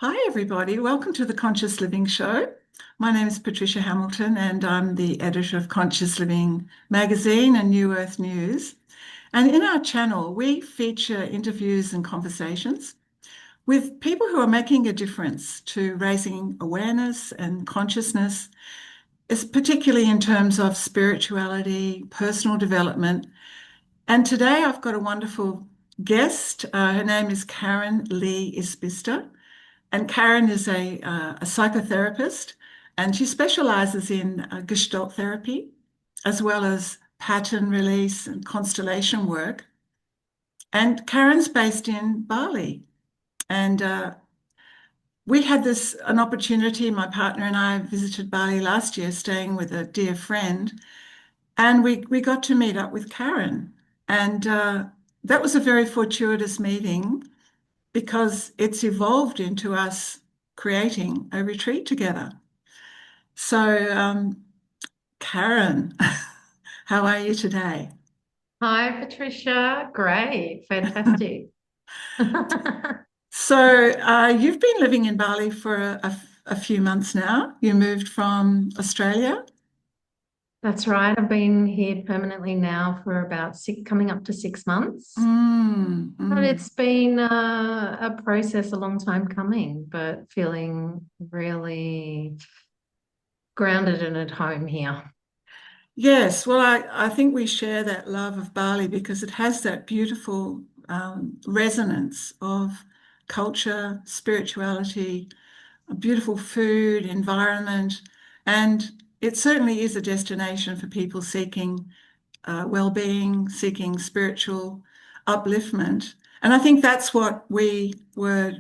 Hi, everybody. Welcome to the Conscious Living Show. My name is Patricia Hamilton, and I'm the editor of Conscious Living magazine and New Earth News. And in our channel, we feature interviews and conversations with people who are making a difference to raising awareness and consciousness, particularly in terms of spirituality, personal development. And today I've got a wonderful guest. Her name is Karen Lee Isbister. And Karen is a psychotherapist, and she specializes in Gestalt therapy, as well as pattern release and constellation work. And Karen's based in Bali. And we had an opportunity, my partner and I visited Bali last year, staying with a dear friend, and we got to meet up with Karen. And that was a very fortuitous meeting because it's evolved into us creating a retreat together. So, Karen, how are you today? Hi, Patricia. Great. Fantastic. So, you've been living in Bali for a few months now. You moved from Australia. That's right. I've been here permanently now for about coming up to 6 months. Mm, But mm. it's been a process, a long time coming, but feeling really grounded and at home here. Yes, well, I think we share that love of Bali because it has that beautiful resonance of culture, spirituality, beautiful food, environment, and it certainly is a destination for people seeking well-being, seeking spiritual upliftment. And I think that's what we were,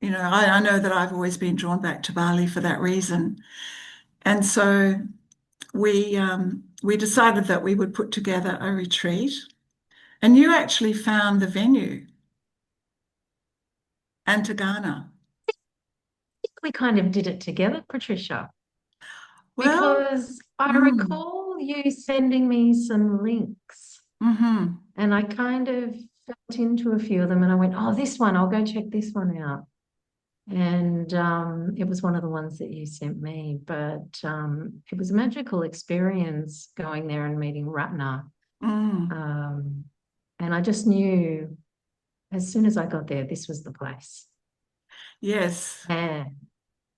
I know that I've always been drawn back to Bali for that reason. And so we decided that we would put together a retreat. And you actually found the venue, Antagana. We kind of did it together, Patricia, Well, because I mm, recall you sending me some links hmm and I kind of felt into a few of them and I went, oh, this one, I'll go check this one out. And it was one of the ones that you sent me, but it was a magical experience going there and meeting Ratna. mm. Um, and I just knew as soon as I got there, this was the place. Yes. And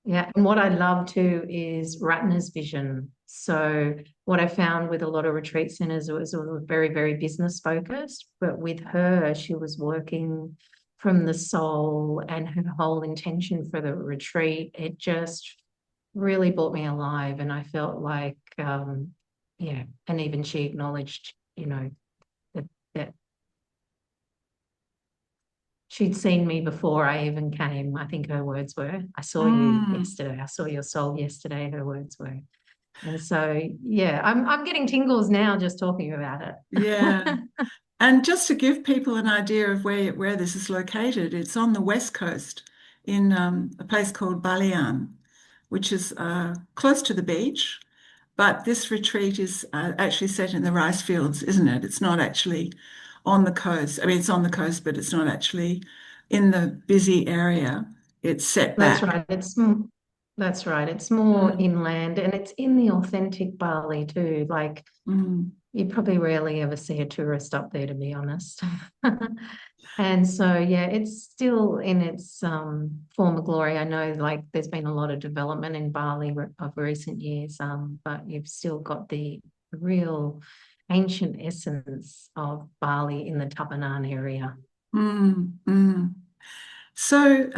yeah, and what I love too is Ratna's vision. So what I found with a lot of retreat centers was very, very business focused, but with her, she was working from the soul and her whole intention for the retreat. It just really brought me alive, and I felt like, yeah, and even she acknowledged, that she'd seen me before I even came. I think her words were, I saw you Mm. yesterday. I saw your soul yesterday, her words were. And so, yeah, I'm getting tingles now just talking about Yeah. it. And just to give people an idea of where this is located, it's on the west coast in a place called Balian, which is close to the beach. But this retreat is actually set in the rice fields, isn't it? It's not actually on the coast. I mean, it's on the coast, but it's not actually in the busy area. It's set That's back. right. That's right. It's more Mm, inland and it's in the authentic Bali too. Like mm. you probably rarely ever see a tourist up there, to be honest. And so, yeah, it's still in its former glory. I know, like, there's been a lot of development in Bali of recent years, but you've still got the real ancient essence of Bali in the Tabanan area. Mm, mm. So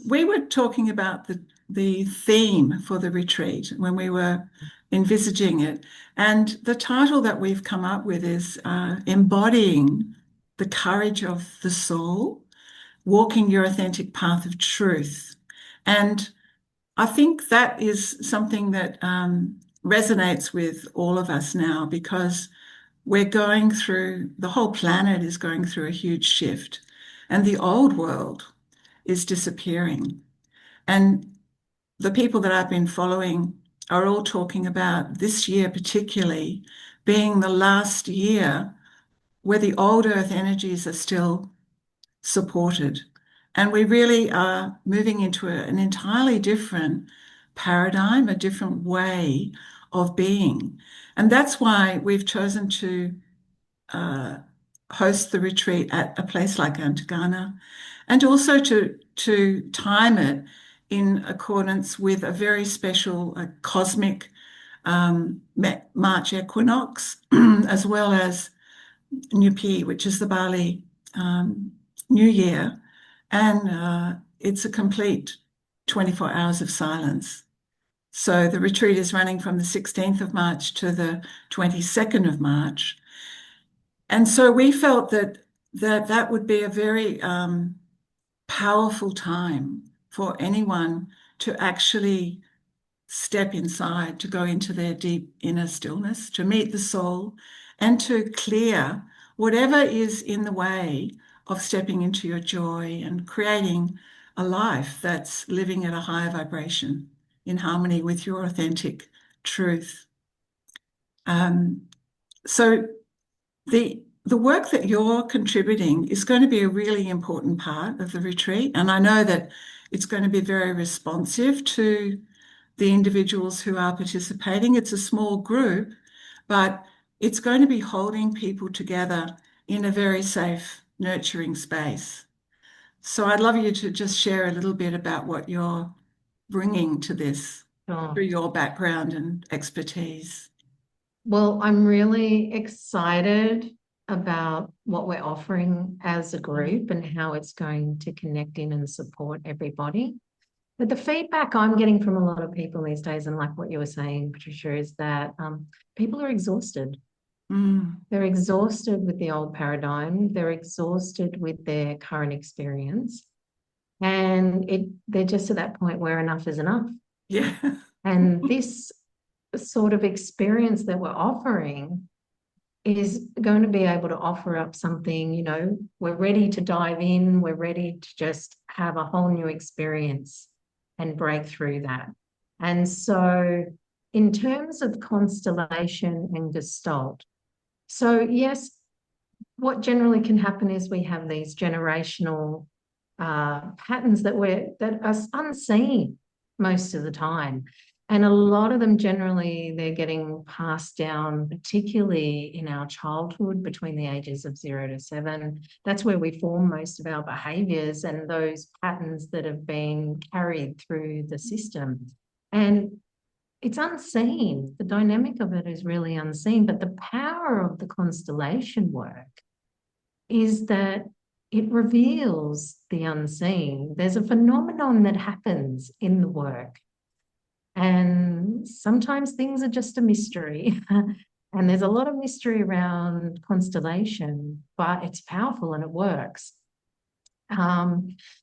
we were talking about the theme for the retreat when we were envisaging it, and the title that we've come up with is embodying the courage of the soul, walking your authentic path of truth. And I think that is something that resonates with all of us now because we're going through, the whole planet is going through a huge shift, and the old world is disappearing. And the people that I've been following are all talking about this year, particularly being the last year where the old earth energies are still supported. And we really are moving into an entirely different paradigm, a different way of being. And that's why we've chosen to uh, host the retreat at a place like Antagana, and also to time it in accordance with a very special cosmic March equinox, as well as Nyepi, which is the Bali New Year, and it's a complete 24 hours of silence. So the retreat is running from the 16th of March to the 22nd of March. And so we felt that would be a very powerful time for anyone to actually step inside, to go into their deep inner stillness, to meet the soul, and to clear whatever is in the way of stepping into your joy and creating a life that's living at a higher vibration in harmony with your authentic truth. Um, so the work that you're contributing is going to be a really important part of the retreat. And I know that it's going to be very responsive to the individuals who are participating. It's a small group, but it's going to be holding people together in a very safe, nurturing space. So I'd love you to just share a little bit about what you're bringing to this through Oh, your background and expertise. well, I'm really excited about what we're offering as a group and how it's going to connect in and support everybody. But the feedback I'm getting from a lot of people these days, and like what you were saying, Patricia, is that people are exhausted. Mm, They're exhausted with the old paradigm. They're exhausted with their current experience. And they're just at that point where enough is enough. yeah. And this sort of experience that we're offering is going to be able to offer up something, we're ready to dive in, we're ready to just have a whole new experience and break through that. And so, in terms of constellation and gestalt, so yes, what generally can happen is we have these generational patterns that are unseen most of the time. And a lot of them generally they're getting passed down, particularly in our childhood between the ages of 0 to 7. That's where we form most of our behaviors and those patterns that have been carried through the system. And it's unseen. The dynamic of it is really unseen. But the power of the constellation work is that it reveals the unseen. There's a phenomenon that happens in the work. And sometimes things are just a mystery. And there's a lot of mystery around constellation, but it's powerful and it works.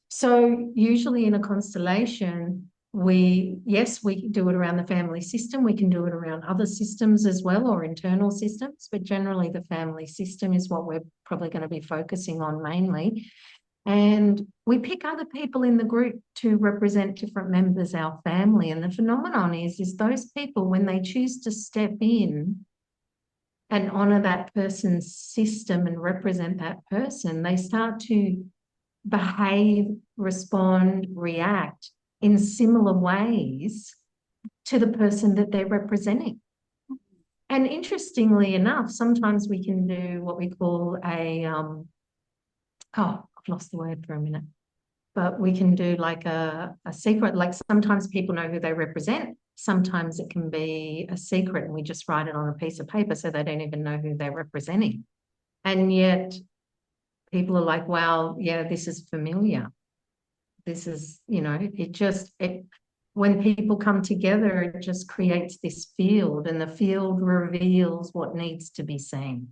So usually in a constellation, we do it around the family system. We can do it around other systems as well, or internal systems, but generally the family system is what we're probably going to be focusing on mainly. And we pick other people in the group to represent different members of our family. And the phenomenon is those people, when they choose to step in and honor that person's system and represent that person, they start to behave, respond, react in similar ways to the person that they're representing. And interestingly enough, sometimes we can do what we call I've lost the word for a minute, but we can do like a secret, like sometimes people know who they represent. Sometimes it can be a secret and we just write it on a piece of paper so they don't even know who they're representing. And yet people are like, wow, yeah, this is familiar. This is, when people come together, it just creates this field and the field reveals what needs to be seen.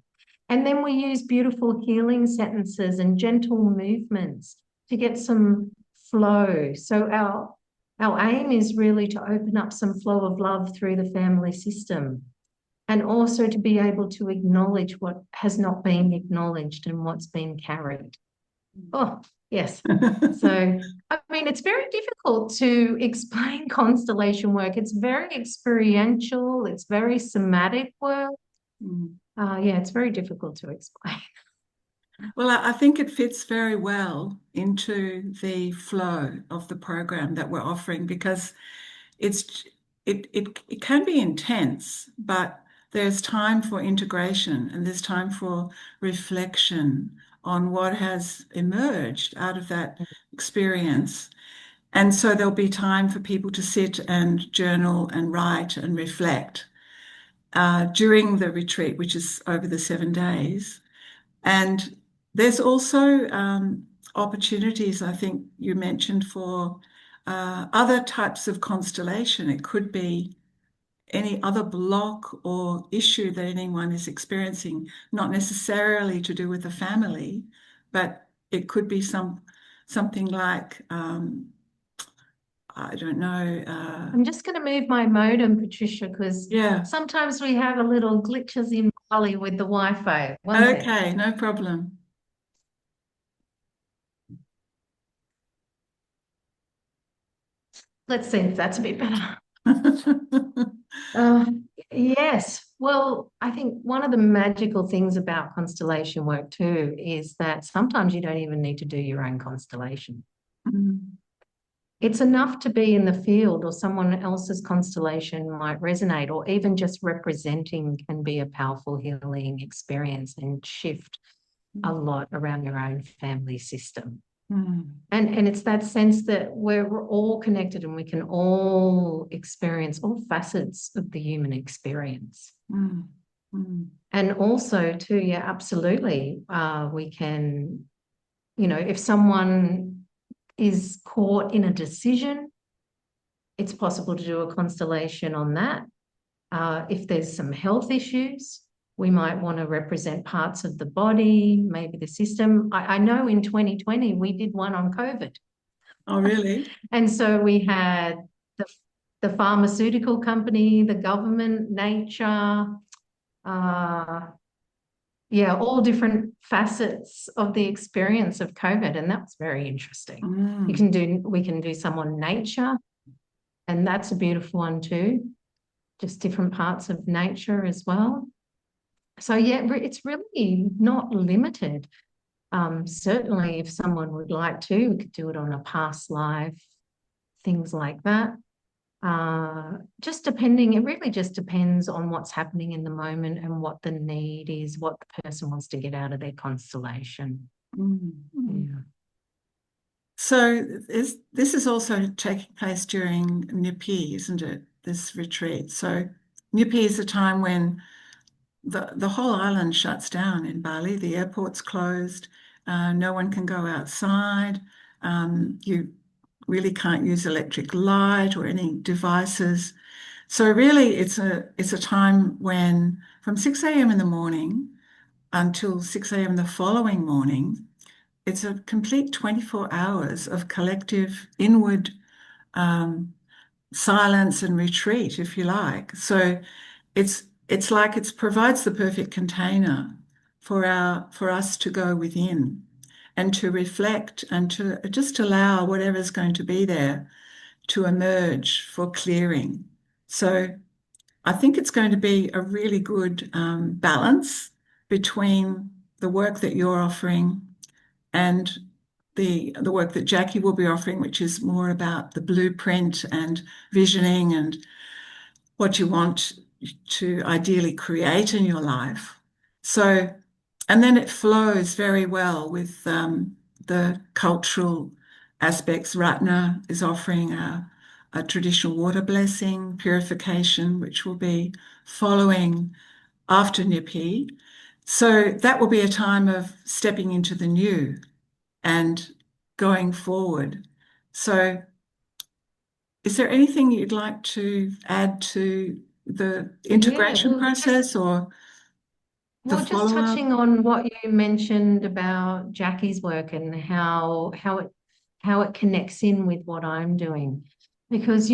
And then we use beautiful healing sentences and gentle movements to get some flow. So our aim is really to open up some flow of love through the family system and also to be able to acknowledge what has not been acknowledged and what's been carried. Oh, yes. So, I mean, it's very difficult to explain constellation work. It's very experiential, it's very somatic work. Yeah, it's very difficult to explain. Well, I think it fits very well into the flow of the program that we're offering because it's it can be intense, but there's time for integration and there's time for reflection on what has emerged out of that experience. And so there'll be time for people to sit and journal and write and reflect during the retreat, which is over the 7 days. And there's also opportunities, I think you mentioned, for other types of constellation. It could be any other block or issue that anyone is experiencing, not necessarily to do with the family, but it could be something like I don't know. I'm just going to move my modem, Patricia, because Yeah. sometimes we have a little glitches in Bali with the Wi-Fi. One sec. Okay, no problem. Let's see if that's a bit better. Uh, yes. Well, I think one of the magical things about constellation work too is that sometimes you don't even need to do your own constellation. Mm, It's enough to be in the field or someone else's constellation might resonate, or even just representing can be a powerful healing experience and shift a lot around your own family system. mm, And it's that sense that we're all connected and we can all experience all facets of the human experience. mm, mm, And also, too, yeah, absolutely. We can, if someone is caught in a decision, it's possible to do a constellation on that. If there's some health issues, we might want to represent parts of the body, maybe the system. I know in 2020 we did one on COVID. Oh, really? And so we had the, the pharmaceutical company, the government, nature, uh, yeah, all different facets of the experience of COVID. And that was very interesting. Mm, We can do some on nature, and that's a beautiful one too. Just different parts of nature as well. So yeah, it's really not limited. Certainly if someone would like to, we could do it on a past life, things like that. Just depending, it really just depends on what's happening in the moment and what the need is, what the person wants to get out of their constellation. mm, mm. Yeah. So this is also taking place during Nyepi, isn't it? This retreat. So Nyepi is a time when the whole island shuts down in Bali. The airport's closed. No one can go outside. You really can't use electric light or any devices. So really, it's a time when from 6 a.m. in the morning until 6 a.m. the following morning, it's a complete 24 hours of collective inward um, silence and retreat, if you like. So it's like it provides the perfect container for us to go within and to reflect and to just allow whatever's going to be there to emerge for clearing. So I think it's going to be a really good balance between the work that you're offering and the work that Jackie will be offering, which is more about the blueprint and visioning and what you want to ideally create in your life. So, and then it flows very well with the cultural aspects. Ratna is offering a traditional water blessing, purification, which will be following after Nyepi. So that will be a time of stepping into the new and going forward. So, is there anything you'd like to add to the Yeah, integration process or the just follow-up? touching on what you mentioned about Jackie's work and how it connects in with what I'm doing. Because,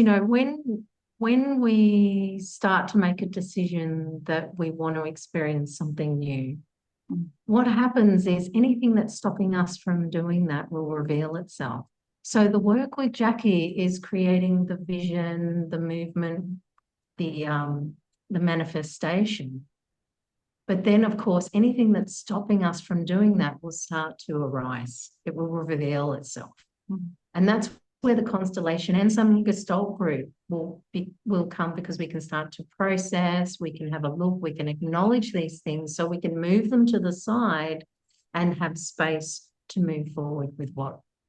when we start to make a decision that we want to experience something new, what happens is anything that's stopping us from doing that will reveal itself. So the work with Jackie is creating the vision, the movement, the manifestation. But then, of course, anything that's stopping us from doing that will start to arise. It will reveal itself. And that's where the constellation and some Gestalt group will come, because we can start to process, we can have a look, we can acknowledge these things, so we can move them to the side and have space to move forward with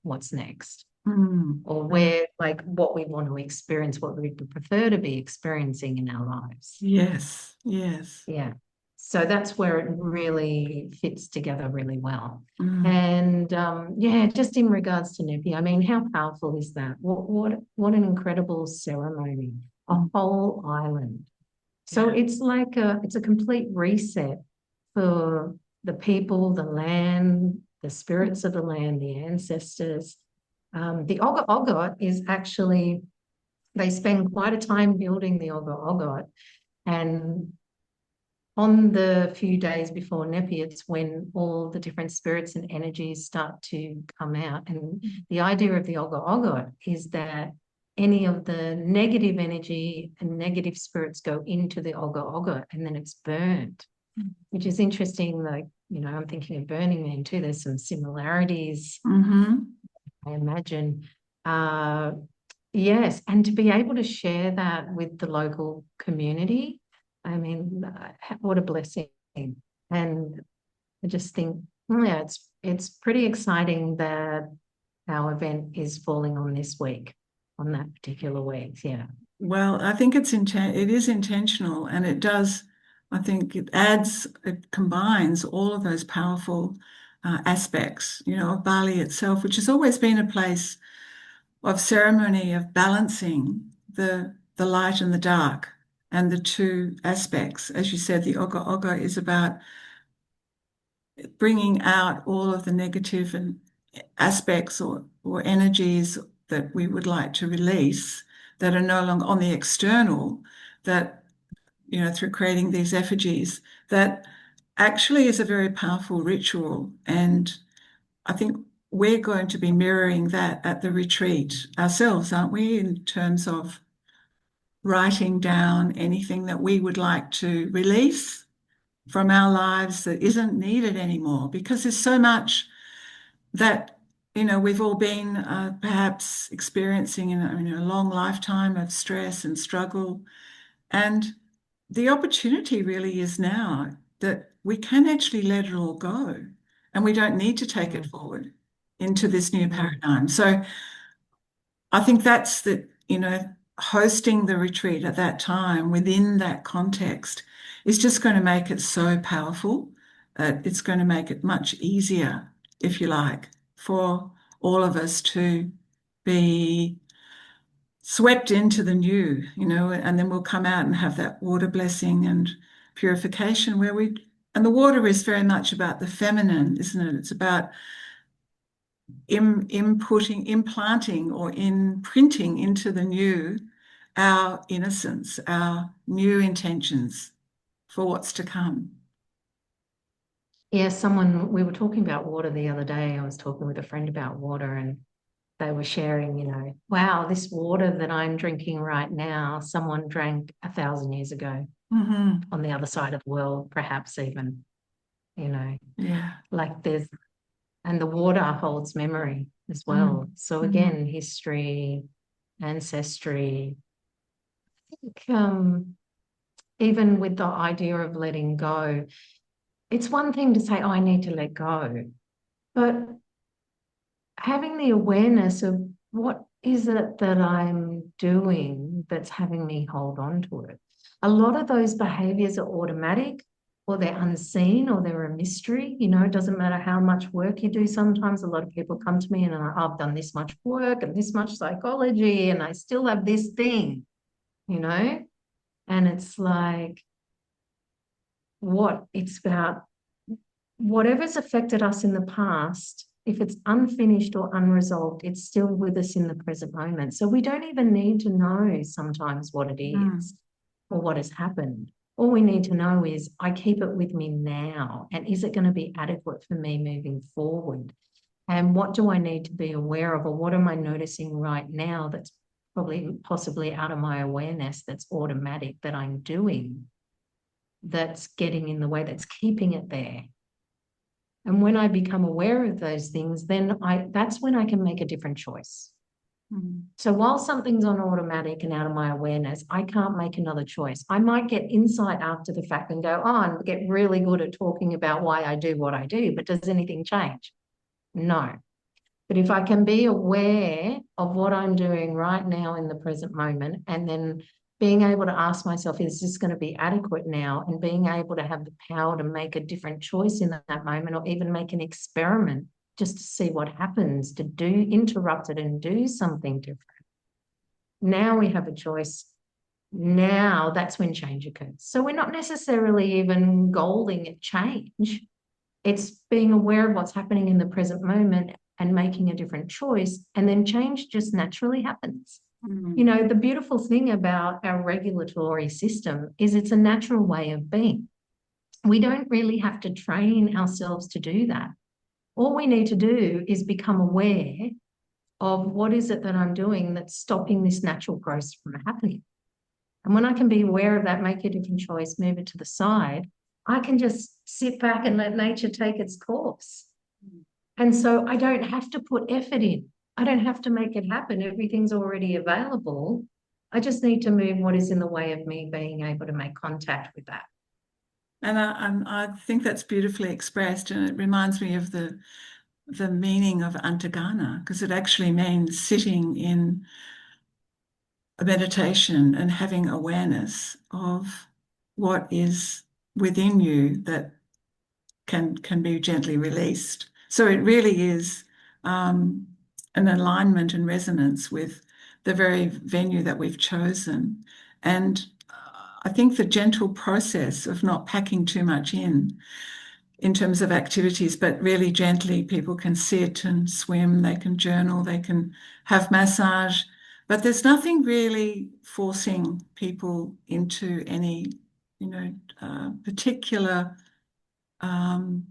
what's next. Or where, like, what we want to experience, what we prefer to be experiencing in our lives. Yes, yes. Yeah. So that's where it really fits together really well. And yeah, just in regards to Nepi, I mean, how powerful is that? What an incredible ceremony, a whole island. So it's like it's a complete reset for the people, the land, the spirits of the land, the ancestors. The Ogot Ogot is actually, they spend quite a time building the Ogot Ogot, and on the few days before Nepi, it's when all the different spirits and energies start to come out. And the idea of the Ogot Ogot is that any of the negative energy and negative spirits go into the Ogot Ogot, and then it's burnt, which is interesting. Like, you know, I'm thinking of Burning Man too. There's some similarities, I imagine. Yes, and to be able to share that with the local community, I mean, what a blessing. And I just think, yeah, it's pretty exciting that our event is falling on this week, on that particular week. Yeah. Well, I think it is intentional, and it does, I think it combines all of those powerful aspects, you know, of Bali itself, which has always been a place of ceremony, of balancing the light and the dark, and the two aspects. As you said, the Ogo Ogo is about bringing out all of the negative and aspects or energies that we would like to release that are no longer on the external, that, you know, through creating these effigies, that actually is a very powerful ritual. And I think we're going to be mirroring that at the retreat ourselves, aren't we, in terms of writing down anything that we would like to release from our lives that isn't needed anymore, because there's so much that, you know, we've all been perhaps experiencing in a long lifetime of stress and struggle. And the opportunity really is now that we can actually let it all go, and we don't need to take it forward into this new paradigm. So I think that's you know, hosting the retreat at that time within that context is just going to make it so powerful that it's going to make it much easier, if you like, for all of us to be swept into the new, you know, and then we'll come out and have that water blessing and purification and the water is very much about the feminine, isn't it? It's about implanting or imprinting into the new our innocence, our new intentions for what's to come. Yeah, we were talking about water the other day. I was talking with a friend about water, and they were sharing, you know, wow, this water that I'm drinking right now, someone drank 1,000 years ago on the other side of the world, perhaps even, you know. Yeah. Like and the water holds memory as well. So again, history, ancestry. I think even with the idea of letting go, it's one thing to say, oh, I need to let go, but having the awareness of what is it that I'm doing that's having me hold on to it. A lot of those behaviors are automatic, or they're unseen, or they're a mystery. You know, it doesn't matter how much work you do. Sometimes a lot of people come to me and I've done this much work and this much psychology, and I still have this thing, you know, and it's like, it's about whatever's affected us in the past. If it's unfinished or unresolved, it's still with us in the present moment. So we don't even need to know sometimes what it is or what has happened. All we need to know is, I keep it with me now. And is it going to be adequate for me moving forward? And what do I need to be aware of, or what am I noticing right now that's possibly out of my awareness, that's automatic, that I'm doing? that's getting in the way, that's keeping it there. And when I become aware of those things, then that's when I can make a different choice. Mm. So while something's on automatic and out of my awareness, I can't make another choice. I might get insight after the fact and go, oh, and get really good at talking about why I do what I do, but does anything change? No. But if I can be aware of what I'm doing right now in the present moment, and then being able to ask myself, is this going to be adequate now? And being able to have the power to make a different choice in that moment, or even make an experiment just to see what happens, to interrupt it and do something different. Now we have a choice. Now that's when change occurs. So we're not necessarily even goaling at change. It's being aware of what's happening in the present moment and making a different choice. And then change just naturally happens. You know, the beautiful thing about our regulatory system is it's a natural way of being. We don't really have to train ourselves to do that. All we need to do is become aware of what is it that I'm doing that's stopping this natural growth from happening. And when I can be aware of that, make a different choice, move it to the side, I can just sit back and let nature take its course. And so I don't have to put effort in. I don't have to make it happen. Everything's already available. I just need to move what is in the way of me being able to make contact with that. And I think that's beautifully expressed, and it reminds me of the meaning of Antagana, because it actually means sitting in a meditation and having awareness of what is within you that can be gently released. So it really is an alignment and resonance with the very venue that we've chosen. And I think the gentle process of not packing too much in terms of activities, but really gently people can sit and swim, they can journal, they can have massage, but there's nothing really forcing people into any, particular um,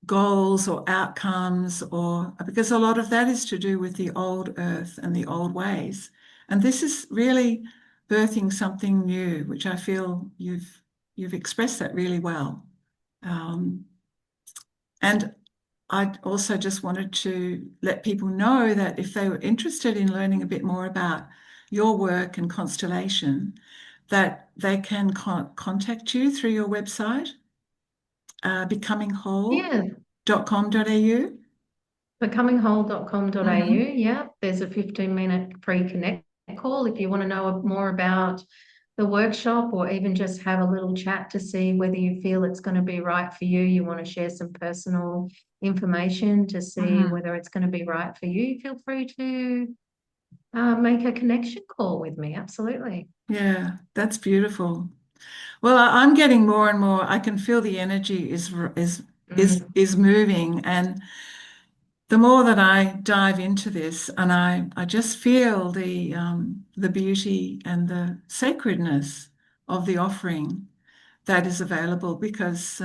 goals or outcomes, or because a lot of that is to do with the old earth and the old ways. And this is really birthing something new, which I feel you've expressed that really well. And I also just wanted to let people know that if they were interested in learning a bit more about your work and Constellation, that they can contact you through your website, Yeah, becomingwhole.com.au. becomingwhole.com.au. Mm-hmm. Yeah, there's a 15-minute pre-connect call if you want to know more about the workshop, or even just have a little chat to see whether you feel it's going to be right for you. You want to share some personal information to see Mm-hmm. whether it's going to be right for you. Feel free to make a connection call with me. Absolutely. Yeah, that's beautiful. Well, I'm getting more and more. I can feel the energy is moving, and the more that I dive into this, and I just feel the beauty and the sacredness of the offering that is available, because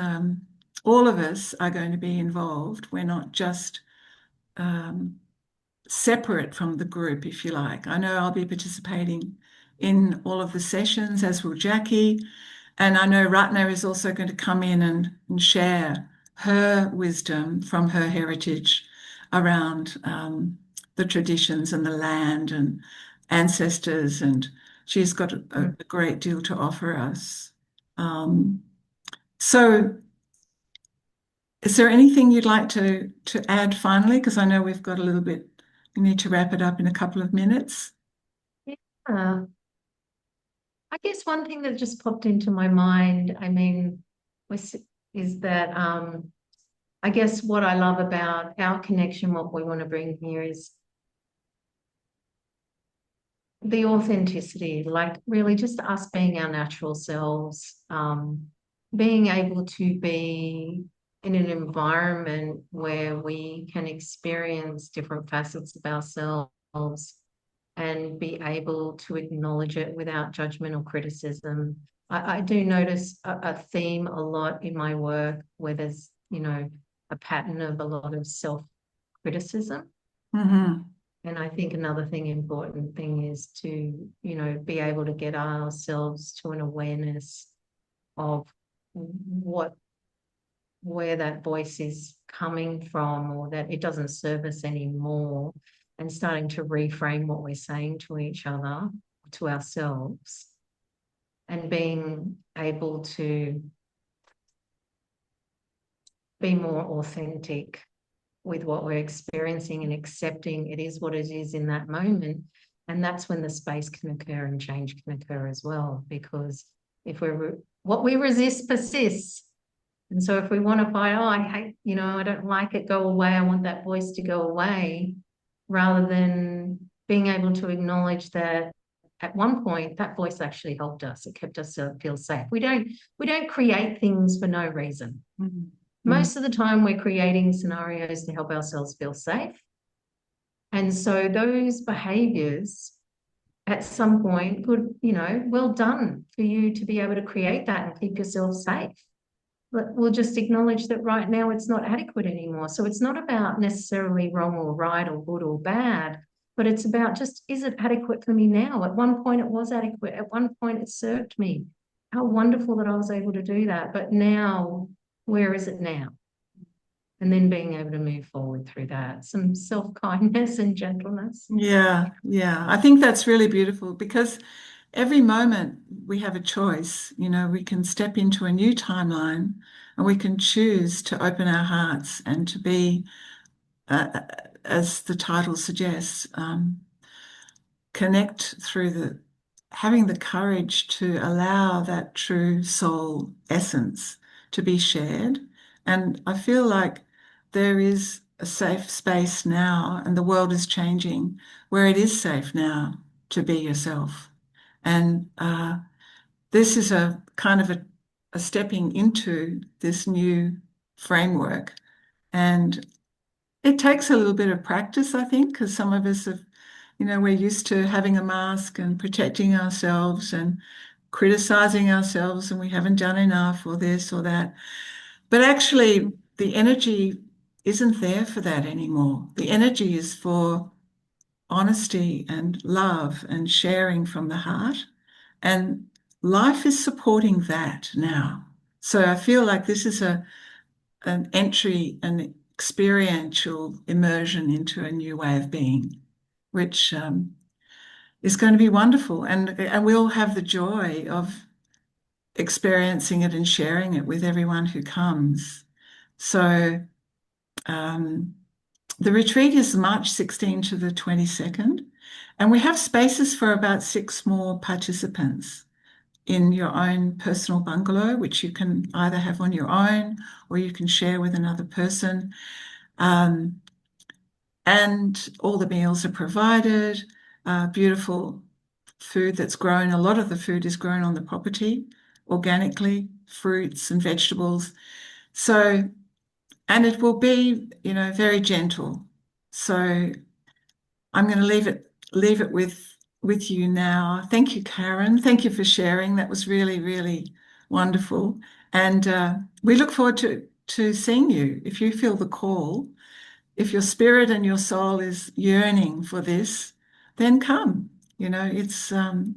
all of us are going to be involved. We're not just um, separate from the group, if you like. I know I'll be participating in all of the sessions, as will Jackie. And I know Ratna is also going to come in and share her wisdom from her heritage around the traditions and the land and ancestors. And she's got a great deal to offer us. Um, so is there anything you'd like to add finally? Because I know we've got a little bit, we need to wrap it up in a couple of minutes. Yeah. I guess one thing that just popped into my mind, I mean, is that I guess what I love about our connection, what we want to bring here is the authenticity, like really just us being our natural selves, being able to be in an environment where we can experience different facets of ourselves and be able to acknowledge it without judgment or criticism. I do notice a theme a lot in my work where there's, a pattern of a lot of self-criticism. Mm-hmm. And I think another important thing is to, be able to get ourselves to an awareness of what where that voice is coming from, or that it doesn't serve us anymore, and starting to reframe what we're saying to each other, to ourselves, and being able to be more authentic with what we're experiencing and accepting it is what it is in that moment. And that's when the space can occur and change can occur as well. Because if we're what we resist persists. And so if we want to fight, oh, I hate, I don't like it, go away, I want that voice to go away, rather than being able to acknowledge that at one point that voice actually helped us. It kept us feel safe. We don't create things for no reason. Mm-hmm. Most of the time we're creating scenarios to help ourselves feel safe. And so those behaviors at some point could, well done for you to be able to create that and keep yourself safe. But we'll just acknowledge that right now it's not adequate anymore. So it's not about necessarily wrong or right or good or bad, but it's about just, is it adequate for me now? At one point it was adequate. At one point it served me. How wonderful that I was able to do that. But now, where is it now? And then being able to move forward through that. Some self-kindness and gentleness. Yeah, yeah. I think that's really beautiful because every moment we have a choice. We can step into a new timeline and we can choose to open our hearts and to be, as the title suggests, connect through having the courage to allow that true soul essence to be shared. And I feel like there is a safe space now, and the world is changing where it is safe now to be yourself. And this is a kind of a stepping into this new framework. And it takes a little bit of practice, I think, because some of us have, we're used to having a mask and protecting ourselves and criticizing ourselves, and we haven't done enough or this or that. But actually, the energy isn't there for that anymore. The energy is for honesty and love and sharing from the heart. And life is supporting that now. So I feel like this is an entry, an experiential immersion into a new way of being, which is going to be wonderful. And we'll have the joy of experiencing it and sharing it with everyone who comes. So um, the retreat is March 16 to the 22nd, and we have spaces for about 6 more participants in your own personal bungalow, which you can either have on your own or you can share with another person. Um, and all the meals are provided, beautiful food that's grown. A lot of the food is grown on the property organically, fruits and vegetables. So, and it will be, very gentle. So I'm going to leave it with you now. Thank you, Karen. Thank you for sharing. That was really, really wonderful. And we look forward to seeing you if you feel the call. If your spirit and your soul is yearning for this, then come. It's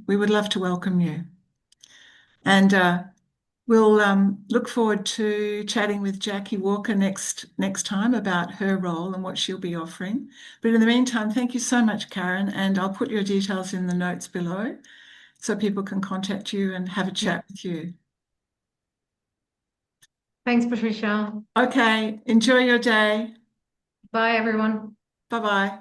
we would love to welcome you. And we'll look forward to chatting with Jackie Walker next time about her role and what she'll be offering. But in the meantime, thank you so much, Karen, and I'll put your details in the notes below so people can contact you and have a chat with you. Thanks, Patricia. Okay, enjoy your day. Bye, everyone. Bye bye.